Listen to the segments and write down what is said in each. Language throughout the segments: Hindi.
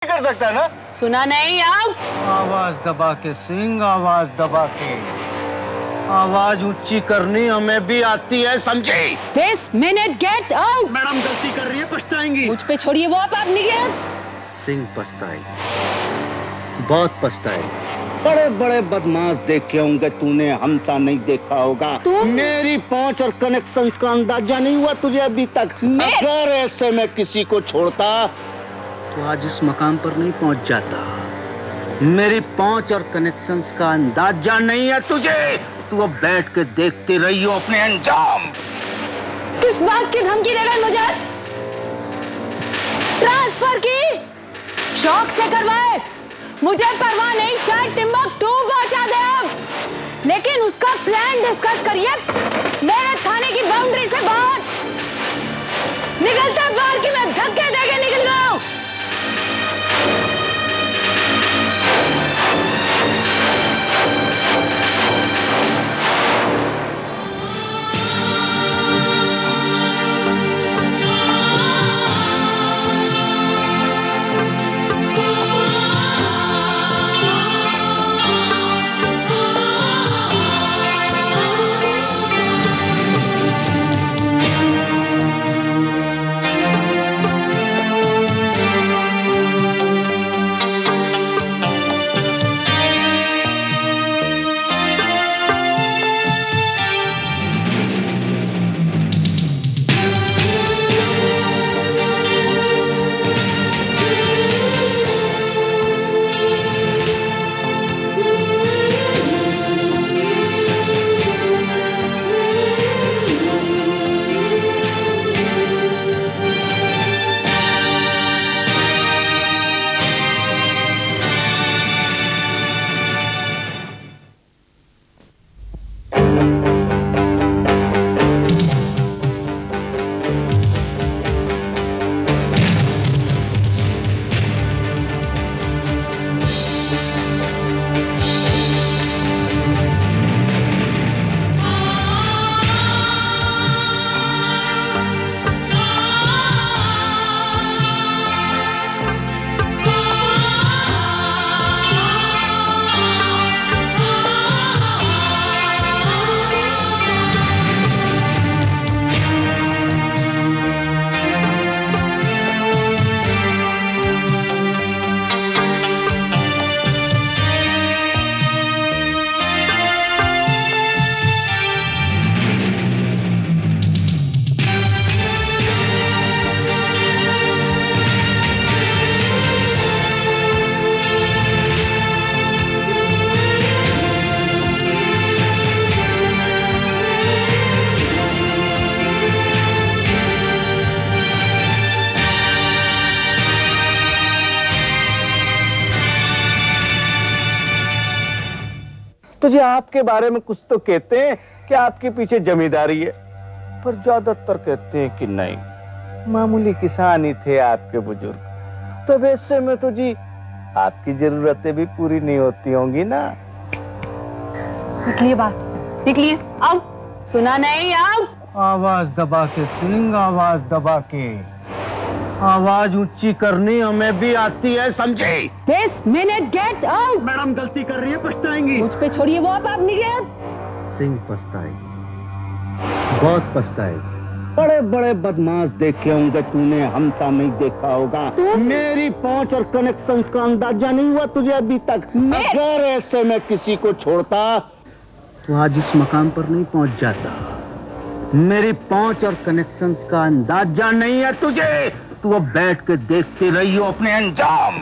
कर सकता है ना। सुना नहीं अब? आवाज दबा के सिंह, आवाज दबा के। आवाज ऊंची करनी हमें भी आती है, समझे? This minute get out. Madam गलती कर रही है, पछताएंगी। मुझ पे छोड़िए वो आप निकलिए। सिंह पछताएगी, बहुत पछताएगी। बड़े बड़े बदमाश देखे होंगे तूने, हमसा नहीं देखा होगा। मेरी पहुंच और कनेक्शंस का अंदाजा नहीं हुआ तुझे अभी तक। अगर ऐसे में किसी को छोड़ता तो आज इस मकाम पर नहीं पहुंच जाता। मेरी पहुंच और कनेक्शंस का अंदाजा नहीं है तुझे। तू अब बैठ के देखते रही हो अपने अंजाम। किस बात की धमकी दे रहे मुझे? ट्रांसफर की शौक से करवाए, मुझे परवाह नहीं, चाहे टिम्बकटू पहुंचा दे अब, लेकिन उसका प्लान डिस्कस करिए मेरे थाने की बाउंड्री से बाहर। निकलते बाहर की मैं धक्के देके निकल गया हूं। तुझे आपके बारे में कुछ तो कहते हैं कि आपके पीछे जमींदारी है, पर ज्यादातर कहते हैं कि नहीं, मामूली किसान ही थे आपके बुजुर्ग। तो वैसे में तो जी आपकी जरूरतें भी पूरी नहीं होती होंगी ना। निकलिए बात, निकलिए आओ। सुना नहीं आओ। आवाज दबा के सिंह, आवाज दबा के। आवाज ऊंची करनी हमें भी आती है, समझे? This minute get out. Madam गलती कर रही है, पछताएंगी। मुझ पे छोड़िए वो आप निकलिए। सिंह पछताएगी, बहुत पछताएगी। बड़े बड़े बदमाश देखे होंगे तूने, हमसा नहीं देखा होगा। मेरी पहुंच और कनेक्शंस का अंदाजा नहीं हुआ तुझे अभी तक। अगर ऐसे में किसी को छोड़ता तो आज इस मकाम पर नहीं पहुंच जाता। मेरी पहुंच और कनेक्शंस का अंदाजा नहीं है तुझे। तू अब बैठ के देखते रही हो अपने अंजाम।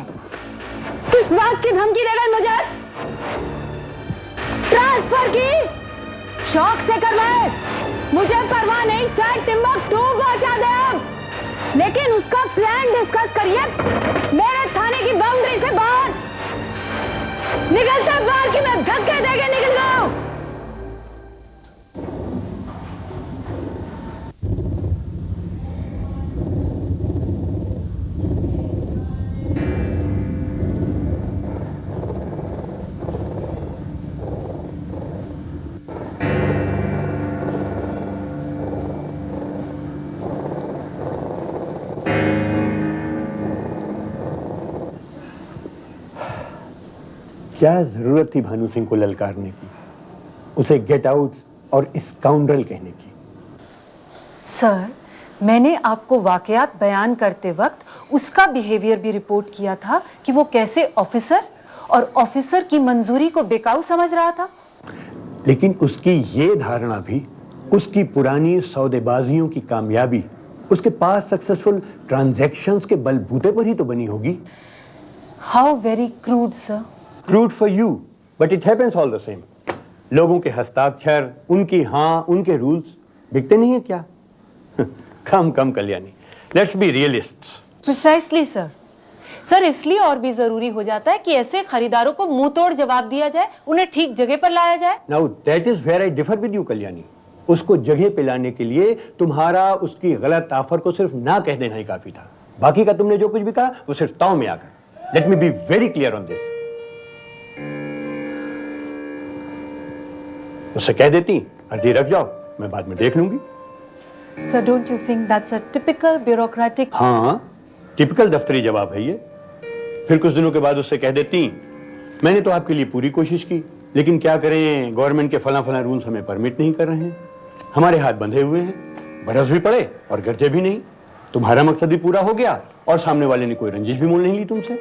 किस बात की धमकी दे रहे मुझे? ट्रांसफर की शौक से करवाए, मुझे परवाह नहीं, चाहे टिम्बकटू पहुंचा दे अब, लेकिन उसका प्लान डिस्कस करिए मेरे थाने की बाउंड्री से बाहर। निकलते बाहर की मैं धक्के देके निकल गया हूं। क्या जरूरत थी भानु सिंह को ललकारने की, उसे गेट आउट और स्काउंड्रल कहने की? सर, मैंने आपको वाकयात बयान करते वक्त उसका बिहेवियर भी रिपोर्ट किया था कि वो कैसे ऑफिसर और ऑफिसर की मंजूरी को बेकाऊ समझ रहा था। लेकिन उसकी ये धारणा भी उसकी पुरानी सौदेबाजियों की कामयाबी, उसके पास सक्सेसफुल ट्रांजैक्शंस के बलबूते पर ही तो बनी होगी। How very crude sir. Crude for you, but it happens all the same. लोगों के हस्ताक्षर, उनकी हाँ, उनके रूल्स बिकते नहीं है क्या? Come come Kalyani, let's be realists. Precisely sir. Sir, इसलिए और भी जरूरी हो जाता है कि ऐसे खरीदारों को मुंह तोड़ जवाब दिया जाए, उन्हें ठीक जगह पर लाया जाए। Now that is where I differ with you Kalyani. उसको जगह पे लाने के लिए तुम्हारा उसकी गलत ऑफर को सिर्फ ना कह देना ही काफी था। बाकी का तुमने जो कुछ भी कहा वो सिर्फ ताव में आकर। Let me be very clear on this. उससे कह देती अर्जी रख जाओ, मैं बाद में देख लूंगी। Sir, don't you think that's a typical bureaucratic? हाँ, टिपिकल दफ्तरी जवाब है ये। फिर कुछ दिनों के बाद उससे कह देती मैंने तो आपके लिए पूरी कोशिश की, लेकिन क्या करें, गवर्नमेंट के फला फला रूल्स हमें परमिट नहीं कर रहे हैं, हमारे हाथ बंधे हुए हैं, बरस भी पड़े और गर्जे भी नहीं। तुम्हारा मकसद भी पूरा हो गया और सामने वाले ने कोई रंजिश भी मोल नहीं ली तुमसे।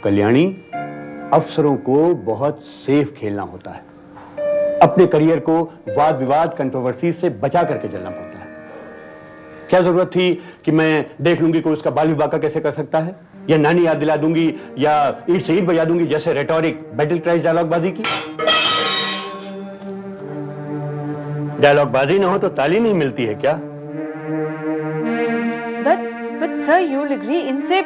कल्याणी, अफसरों को बहुत सेफ खेलना होता है। अपने करियर को वाद विवाद, कंट्रोवर्सी से बचा करके चलना पड़ता है। क्या जरूरत थी कि मैं देख लूंगी कोई उसका बाल विवाह कैसे कर सकता है, या नानी याद दिला दूंगी, या ईट से ईट बजा दूंगी, जैसे रेटोरिक बैटल क्राइज डायलॉग बाजी की। डायलॉग बाजी ना हो तो ताली नहीं मिलती है क्या? But sir, you'll agree, इनसे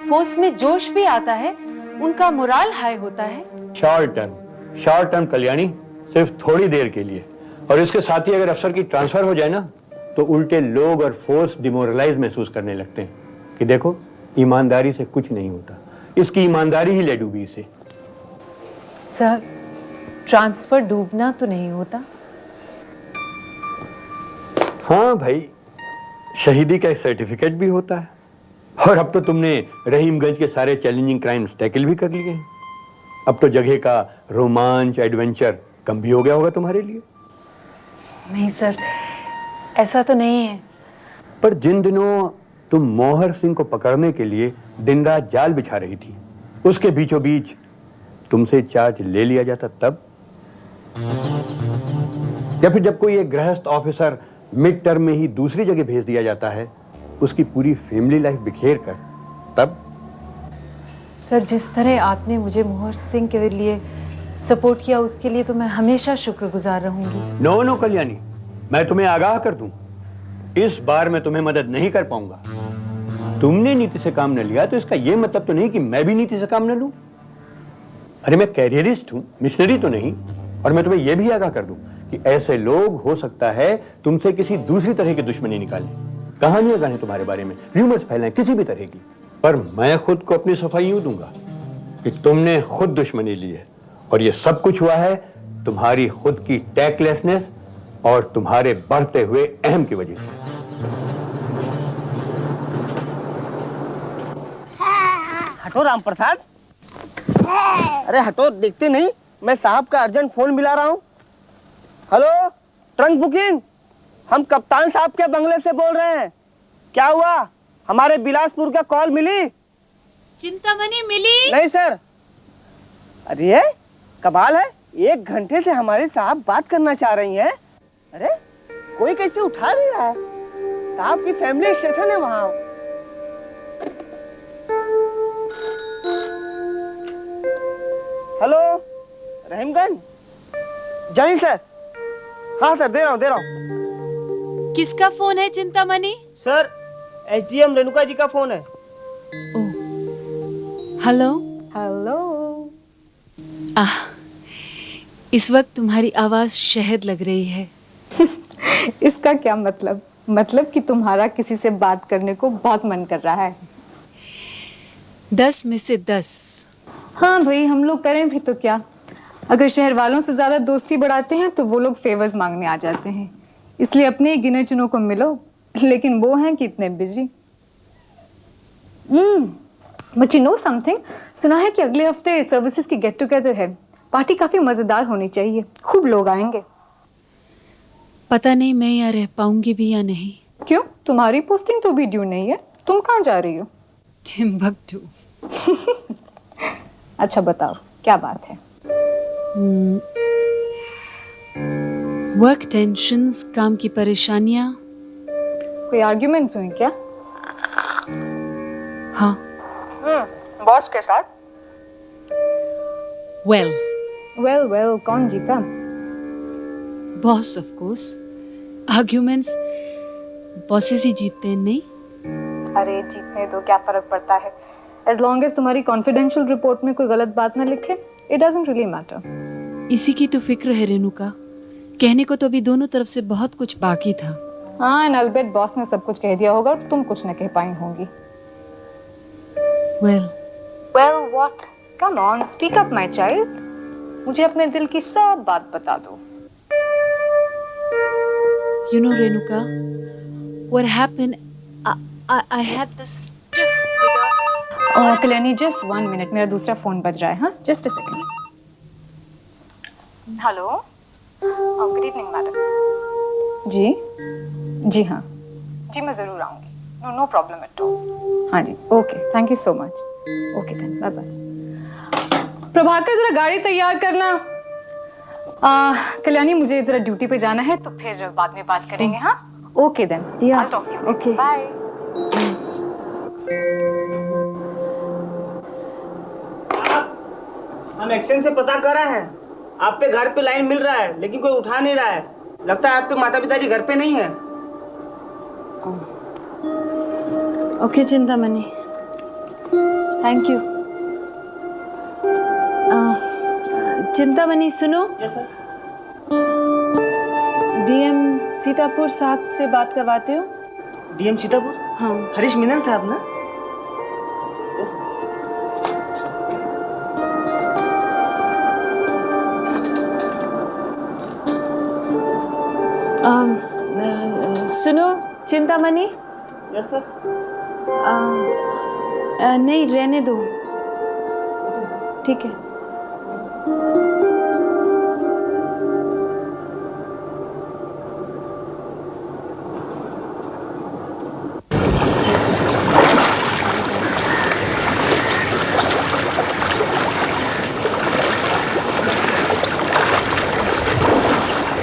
फोर्स में जोश भी आता है, उनका मोराल हाई होता है। शॉर्ट टर्म कल्याणी, सिर्फ थोड़ी देर के लिए। और इसके साथ ही अगर अफसर की ट्रांसफर हो जाए ना, तो उल्टे लोग और फोर्स डिमोरलाइज महसूस करने लगते हैं कि देखो ईमानदारी से कुछ नहीं होता, इसकी ईमानदारी ही ले डूबी इसे। सर, ट्रांसफर डूबना तो नहीं होता। हाँ भाई, शहीदी का एक सर्टिफिकेट भी होता है। और अब तो तुमने रहीमगंज के सारे चैलेंजिंग क्राइम्स टैकल भी कर लिए हैं। अब तो जगह का रोमांच, एडवेंचर कम भी हो गया होगा तुम्हारे लिए। नहीं सर, ऐसा तो नहीं है। पर जिन दिनों तुम मोहर सिंह को पकड़ने के लिए दिन रात जाल बिछा रही थी, उसके बीचों बीच तुमसे चार्ज ले लिया जाता तब? या फिर जब कोई एक गृहस्थ ऑफिसर मिड टर्म में ही दूसरी जगह भेज दिया जाता है, उसकी पूरी फैमिली लाइफ बिखेर कर, तब? सर, जिस तरह आपने मुझे मोहर सिंह के लिए सपोर्ट किया, उसके लिए तो मैं हमेशा शुक्रगुजार रहूंगी। नो कल्याणी, मैं तुम्हें आगाह कर दूं, इस बार मैं तुम्हें मदद नहीं कर पाऊंगा। तुमने नीति से काम न लिया तो इसका यह मतलब तो नहीं कि मैं भी नीति से काम न लूं। अरे मैं कैरियरिस्ट हूं, मिशनरी तो नहीं। और मैं तुम्हें यह भी आगाह कर दूं कि ऐसे लोग हो सकता है तुमसे किसी दूसरी तरह की दुश्मनी निकालें, कहानियां गाने तुम्हारे बारे में, र्यूमर्स फैलाएं किसी भी तरह की। पर मैं खुद को अपनी सफाई यूं दूंगा कि तुमने खुद दुश्मनी ली है, और ये सब कुछ हुआ है तुम्हारी खुद की टैक्टलेसनेस और तुम्हारे बढ़ते हुए अहम की वजह से। हटो राम प्रसाद, अरे हटो, देखते नहीं मैं साहब का अर्जेंट फोन मिला रहा हूँ। हेलो, ट्रंक बुकिंग, हम कप्तान साहब के बंगले से बोल रहे हैं। क्या हुआ, हमारे बिलासपुर का कॉल मिली? चिंतामणि मिली? नहीं सर। अरे कमाल है, 1 घंटे से हमारे साहब बात करना चाह रही हैं। अरे कोई कैसे उठा नहीं रहा है? साहब की फैमिली स्टेशन है वहां। हेलो, रहीमगंज। जय सर। हाँ सर, दे रहा हूँ। किसका फोन है चिंतामणि? सर, एसडीएम रेणुका जी का फोन है। Hello hello. इस वक्त तुम्हारी आवाज शहद लग रही है। इसका क्या मतलब? मतलब कि तुम्हारा किसी से बात करने को बहुत मन कर रहा है। 10 में से 10। हाँ भाई, हम लोग करें भी तो क्या। अगर शहर वालों से ज्यादा दोस्ती बढ़ाते हैं तो वो लोग फेवर्स मांगने आ जाते हैं। इसलिए अपने गिने चुनों को मिलो, लेकिन वो हैं कि इतने busy. But you know something, सुना है कि अगले हफ्ते सर्विसेज की गेट टुगेदर है। पार्टी काफी मजेदार होनी चाहिए, खूब लोग आएंगे। पता नहीं मैं यहाँ रह पाऊंगी भी या नहीं। क्यों? तुम्हारी पोस्टिंग तो भी ड्यू नहीं है, तुम कहाँ जा रही हो? टिम्बकटू। अच्छा बताओ क्या बात है? वर्क टेंशन्स, काम की परेशानियां। कोई आर्ग्यूमेंट्स हुए क्या? हाँ। बॉस के साथ? वेल, वेल कौन जीता? Boss of course. Arguments bosses ही जीतते हैं, नहीं? अरे जीतने दो, क्या फर्क पड़ता है? एज लॉन्ग एज तुम्हारी कॉन्फिडेंशियल रिपोर्ट में कोई गलत बात ना लिखे, इट डजंट रियली मैटर। इसी की तो फिक्र है रेणुका। कहने को तो अभी दोनों तरफ से बहुत कुछ बाकी था। हाँ, एंड अलबेट बॉस ने सब कुछ कह दिया होगा और तुम कुछ न कह पाई होंगी। Well what? Come on, speak up my child. मुझे अपने दिल की सब बात बता दो। You know, Renuka, what happened? I had this stiff figure. Kalyani, just 1 minute, मेरा दूसरा फोन बज रहा है। हाँ, just a second. Hello, good evening madam. जी हाँ जी, मैं जरूर आऊंगी। No problem at all. हाँ जी, okay, thank you so much. Okay then, bye bye. Prabhakar, जरा गाड़ी तैयार करना। कल्याणी, मुझे जरा ड्यूटी पे जाना है, तो फिर बाद में बात करेंगे। हाँ, okay then, Yeah, I'll talk to you. okay. Bye. हम एक्सचेंज से पता कर रहे हैं, आप पे घर पे लाइन मिल रहा है लेकिन कोई उठा नहीं रहा है। लगता है आपके माता पिताजी घर पे नहीं है। Okay Chintamani, thank you. Chintamani सुनो, यस सर। डीएम सीतापुर साहब से बात करवाते हो? डीएम सीतापुर? हाँ। हरीश मीनन साहब ना? सुनो चिंतामणि, यस सर। नहीं रहने दो, ठीक है।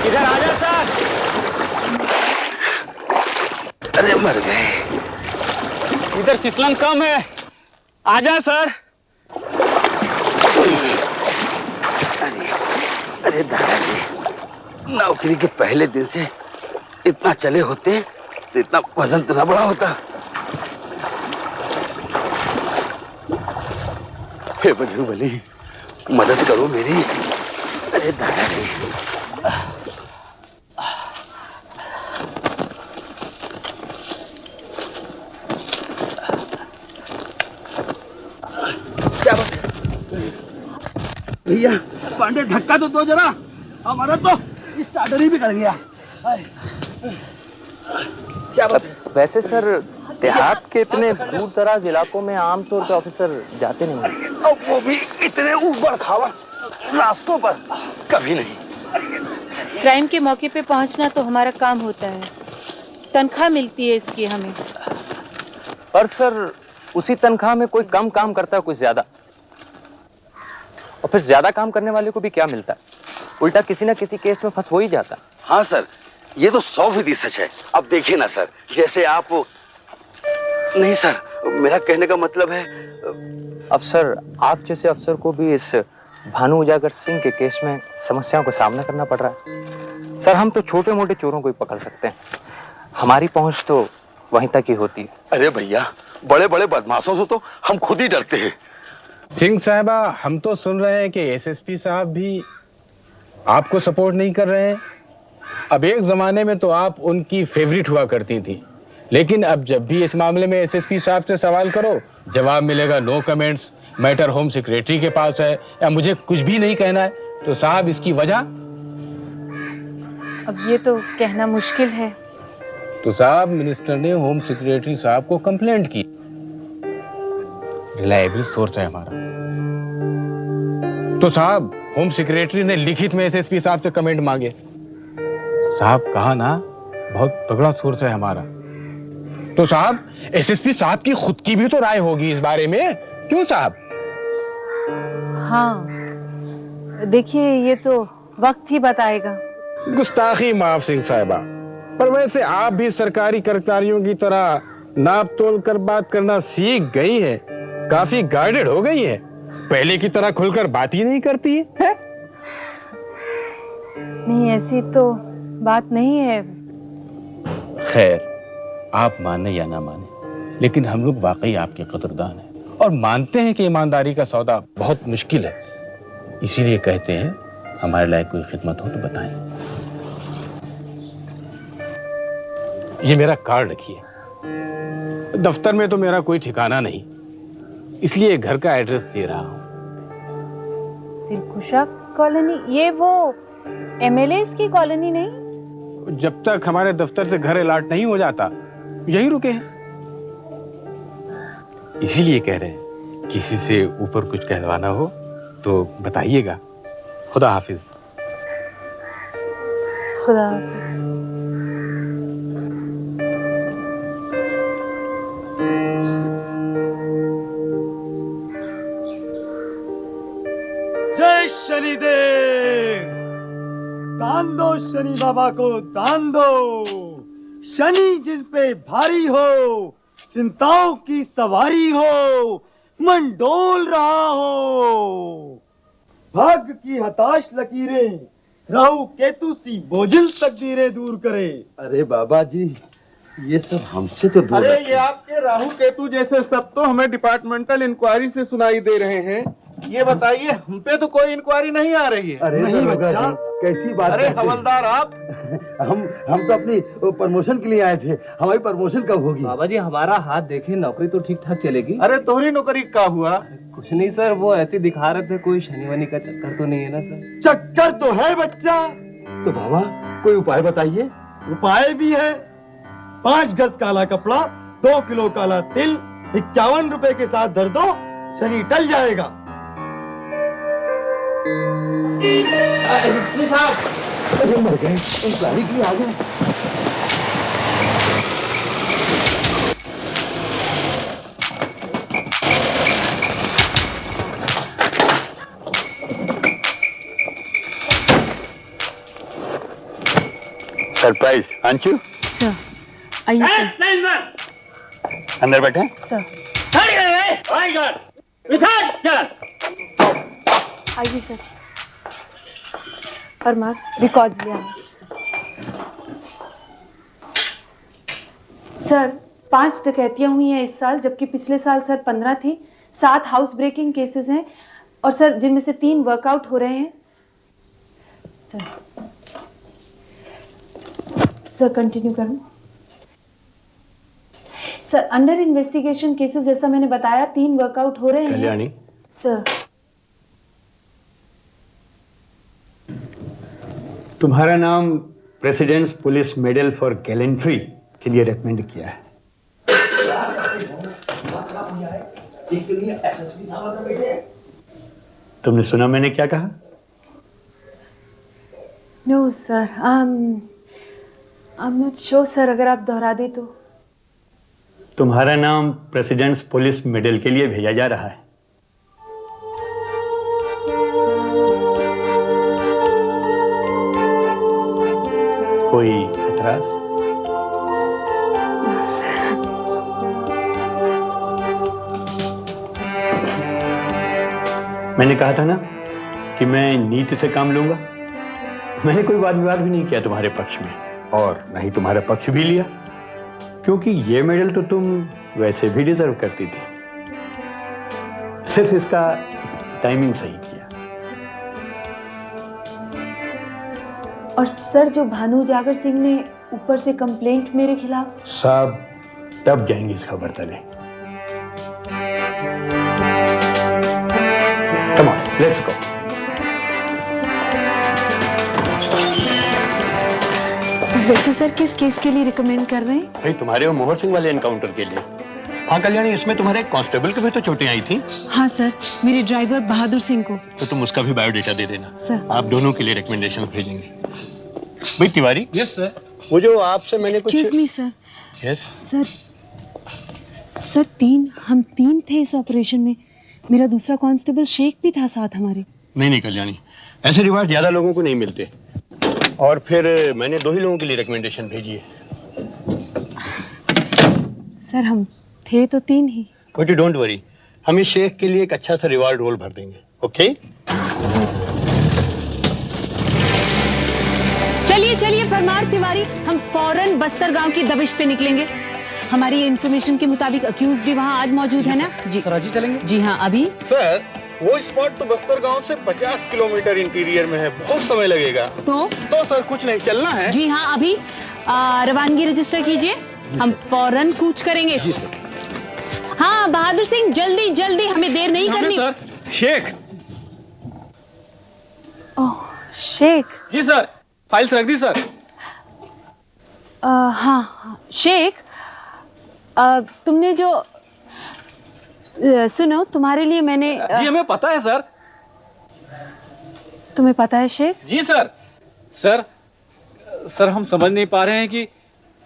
इधर आ जा सर। अरे मर गए। इधर फिसलन कम है, आजा सर। अरे दादाजी, नौकरी के पहले दिन से इतना चले होते तो इतना वजन तो ना बड़ा होता। हे बजरंगबली, मदद करो मेरी। अरे दादाजी, क्या बात है? भैया पांडे, धक्का तो दो जरा, हमारा तो स्टार्टर ही बिगड़ गया। क्या बात है? वैसे सर, देहात के इतने दूर दराज इलाकों में आमतौर पे ऑफिसर जाते नहीं हैं। और वो भी इतने ऊबड़ खाबड़ रास्तों पर कभी नहीं। क्राइम के मौके पे पहुंचना तो हमारा काम होता है, तनख्वाह मिलती है इसकी हमें। पर सर, उसी तनख्वाह में कोई कम काम करता है, कोई ज्यादा, और फिर ज्यादा काम करने वाले को भी क्या मिलता है? उल्टा किसी ना किसी केस में फंस हो ही जाता है। हाँ सर, ये तो 100% सच है। अब देखिए ना सर, जैसे आप, नहीं सर, मेरा कहने का मतलब है, अब सर, आप जैसे अफसर को भी इस भानु उजागर सिंह के केस में समस्याओं का सामना करना पड़ रहा है। सर, हम तो छोटे मोटे चोरों को ही पकड़ सकते हैं, हमारी पहुंच तो वहीं तक ही होती है। अरे भैया, बड़े बड़े बदमाशों से तो हम खुद ही डरते हैं। सिंह साहबा, हम तो सुन रहे हैं कि एसएसपी साहब भी आपको सपोर्ट नहीं कर रहे हैं। अब एक जमाने में तो आप उनकी फेवरेट हुआ करती थी, लेकिन अब जब भी इस मामले में एसएसपी साहब से सवाल करो, जवाब मिलेगा no comments, matter home secretary के पास है, या मुझे कुछ भी नहीं कहना है। तो साहब, इसकी वजह? अब ये तो कहना मुश्किल है। तो साहब, मिनिस्टर ने होम सेक्रेटरी साहब को कंप्लेंट की। रिलायबल सोर्स है हमारा। तो साहब, होम सेक्रेटरी ने लिखित में एसएसपी साहब से कमेंट मांगे। साहब कहा ना, बहुत तगड़ा सोर्स है हमारा। तो साहब, एसएसपी साहब की खुद की भी तो राय होगी इस बारे में, क्यों साहब? हाँ, देखिए ये तो वक्त ही बताएगा। गुस्ताखी माफ सिंह साहिबा, पर वैसे आप भी सरकारी कर्मचारियों की तरह नाप तोल कर बात करना सीख गई है, काफी गार्डेड हो गई है, पहले की तरह खुलकर बात ही नहीं करती है? नहीं, ऐसी तो बात नहीं है। खैर, आप माने या ना माने, लेकिन हम लोग वाकई आपके कदरदान हैं और मानते हैं कि ईमानदारी का सौदा बहुत मुश्किल है। इसीलिए कहते हैं, हमारे लायक कोई खिदमत हो तो बताएं। ये मेरा कार्ड रखिए। दफ्तर में तो मेरा कोई ठिकाना नहीं, इसलिए घर का एड्रेस दे रहा हूं। दिलखुशा कॉलोनी? ये वो एमएलएस की कॉलोनी नहीं? जब तक हमारे दफ्तर से घर अलॉट नहीं हो जाता, यहीं रुके हैं। इसीलिए कह रहे हैं, किसी से ऊपर कुछ कहलवाना हो तो बताइएगा। खुदा हाफिज। खुदा हाफिज। जय शनिदेव। दान दो शनि बाबा को, दान दो। शनि जिन पे भारी हो, चिंताओं की सवारी हो, मन डोल रहा हो। भाग्य की हताश लकीरें, राहु केतु सी बोझिल तकदीरें दूर करे। अरे बाबा जी, ये सब हमसे तो दूर अरे रखें। ये आपके राहु केतु जैसे सब तो हमें डिपार्टमेंटल इंक्वायरी से सुनाई दे रहे हैं। ये बताइए, हम पे तो कोई इंक्वायरी नहीं आ रही है। अरे नहीं बच्चा, कैसी बात अरे करते हैं? हवलदार आप, हम तो अपनी प्रमोशन के लिए आए थे। हमारी प्रमोशन कब होगी? बाबा जी, हमारा हाथ देखे, नौकरी तो ठीक ठाक चलेगी। अरे तोहरी नौकरी का हुआ? कुछ नहीं सर, वो ऐसे दिखा रहे थे, कोई शनि वनी का चक्कर तो नहीं है ना सर? चक्कर तो है बच्चा। तो बाबा, कोई उपाय बताइए। उपाय भी है। 5 गज काला कपड़ा, 2 किलो काला तिल, 51 रुपए के साथ धर दो, शनि टल जाएगा। अरे मर गए, इंक्वायरी के लिए आ गए। सरप्राइज आंचू, सर आइए सर। अंदर बैठे। सर आइए सर। परमार, रिकॉर्ड्स ले आए। सर, 5 डकैतियां हुई हैं इस साल, जबकि पिछले साल सर 15 थी। 7 हाउस ब्रेकिंग केसेस हैं और सर जिनमें से 3 वर्कआउट हो रहे हैं। सर कंटिन्यू करूं? सर, अंडर इन्वेस्टिगेशन केसेस जैसा मैंने बताया, 3 वर्कआउट हो रहे हैं। कल्याणी, सर, तुम्हारा नाम presidents police medal for gallantry के लिए रेकमेंड किया है। तुमने सुना मैंने क्या कहा? No sir, I am not sure sir, अगर आप दोहरा दे तो। तुम्हारा नाम प्रेसिडेंट्स पुलिस मेडल के लिए भेजा जा रहा है। कोई एतराज? मैंने कहा था ना कि मैं नीति से काम लूंगा। मैंने कोई वाद विवाद भी नहीं किया तुम्हारे पक्ष में, और न ही तुम्हारा पक्ष भी लिया, क्योंकि ये मेडल तो तुम वैसे भी डिजर्व करती थी। सिर्फ इसका टाइमिंग सही किया। और सर, जो भानु उजागर सिंह ने ऊपर से कंप्लेंट मेरे खिलाफ, साहब तब जाएंगे इस खबर तले। Come on, let's go. वैसे सर किस केस के लिए रिकमेंड कर रहे हैं? भाई तुम्हारे वो मोहर सिंह वाले एनकाउंटर के लिए। हाँ कल्याणी, इसमें तुम्हारे कांस्टेबल को भी तो चोटें आई थी। हाँ सर, मेरे ड्राइवर बहादुर सिंह को। तो तुम उसका भी बायोडेटा दे देना सर। आप दोनों के लिए रिकमेंडेशन भेजेंगे। भाई तिवारी। Yes sir. वो जो आपसे मैंने कुछ excuse me sir. Yes sir हम तीन थे इस ऑपरेशन में। मेरा दूसरा कांस्टेबल शेख भी था साथ हमारे। नहीं कल्याणी, ऐसे रिवार्ड ज्यादा लोगों को नहीं मिलते। और फिर मैंने 2 ही लोगों के लिए रिकमेंडेशन भेजी है। सर हम थे तो 3 ही। बट यू डोंट वरी, हम इस शेख के लिए एक अच्छा सा रिवार्ड रोल भर देंगे। ओके चलिए परमार तिवारी, हम फौरन बस्तर गांव की दबिश पे निकलेंगे। हमारी इंफॉर्मेशन के मुताबिक अक्यूज भी वहाँ आज मौजूद है ना जी? सर आज ही चलेंगे? जी हाँ, अभी। सर वो स्पॉट तो बस्तर गांव से 50 किलोमीटर इंटीरियर में है, बहुत समय लगेगा। तो सर कुछ नहीं, चलना है। जी हाँ, अभी रवानगी रजिस्टर कीजिए, हम फौरन कूच करेंगे। जी सर। हाँ बहादुर सिंह, जल्दी हमें देर नहीं करनी। सर शेख। ओह शेख। जी सर, फाइल्स रख दी सर। हाँ शेख, तुमने जो सुनो, तुम्हारे लिए मैंने जी हमें पता है सर। तुम्हें पता है शेख? जी सर। सर हम समझ नहीं पा रहे हैं कि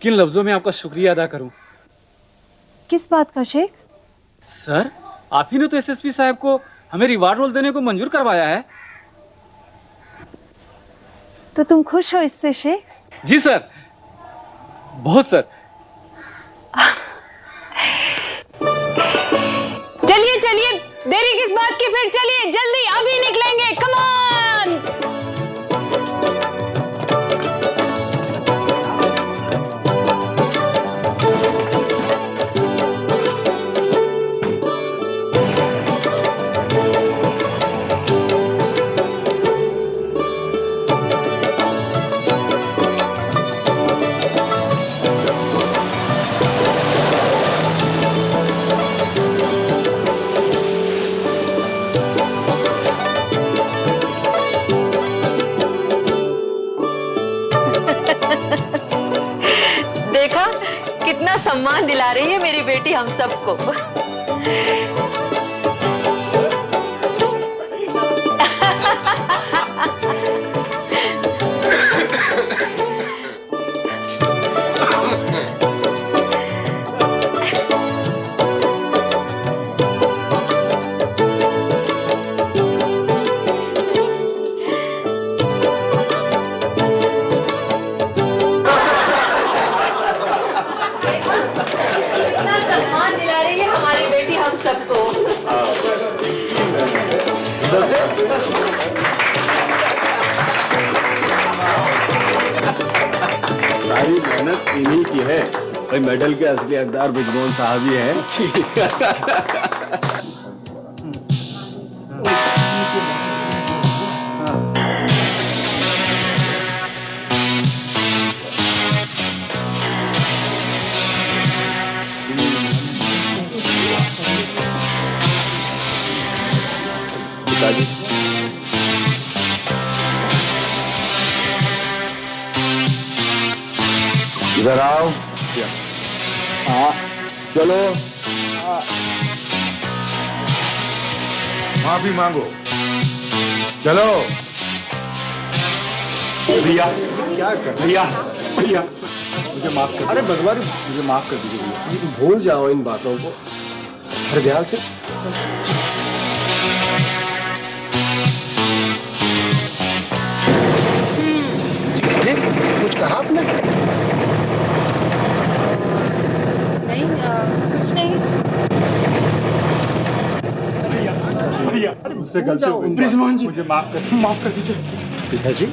किन लफ्जों में आपका शुक्रिया अदा करूं। किस बात का शेख? सर आप ही ने तो एसएसपी साहब को हमें रिवार्ड रोल देने को मंजूर करवाया है। तो तुम खुश हो इससे शेख? जी सर, बहुत सर। चलिए देरी किस बात की, फिर चलिए जल्दी, अभी निकलेंगे। Come on. देखा कितना सम्मान दिला रही है मेरी बेटी हम सबको। सम्मान दिला रही है हमारी बेटी हम सबको। सारी मेहनत इन्हीं की है भाई। मेडल के असली हकदार बुजमोहन साहब ही हैं। पिताजी इधर आओ। हाँ चलो। माफी मांगो। चलो। भैया क्या कर? भैया मुझे माफ कर। अरे भगवान मुझे माफ कर दीजिए भैया। भूल जाओ इन बातों को, हर ध्यान से। कुछ कहा आपने? नहीं कुछ नहीं। मुझसे गलती हुई। ब्रिजमोहन जी मुझे माफ कर दीजिए। पिताजी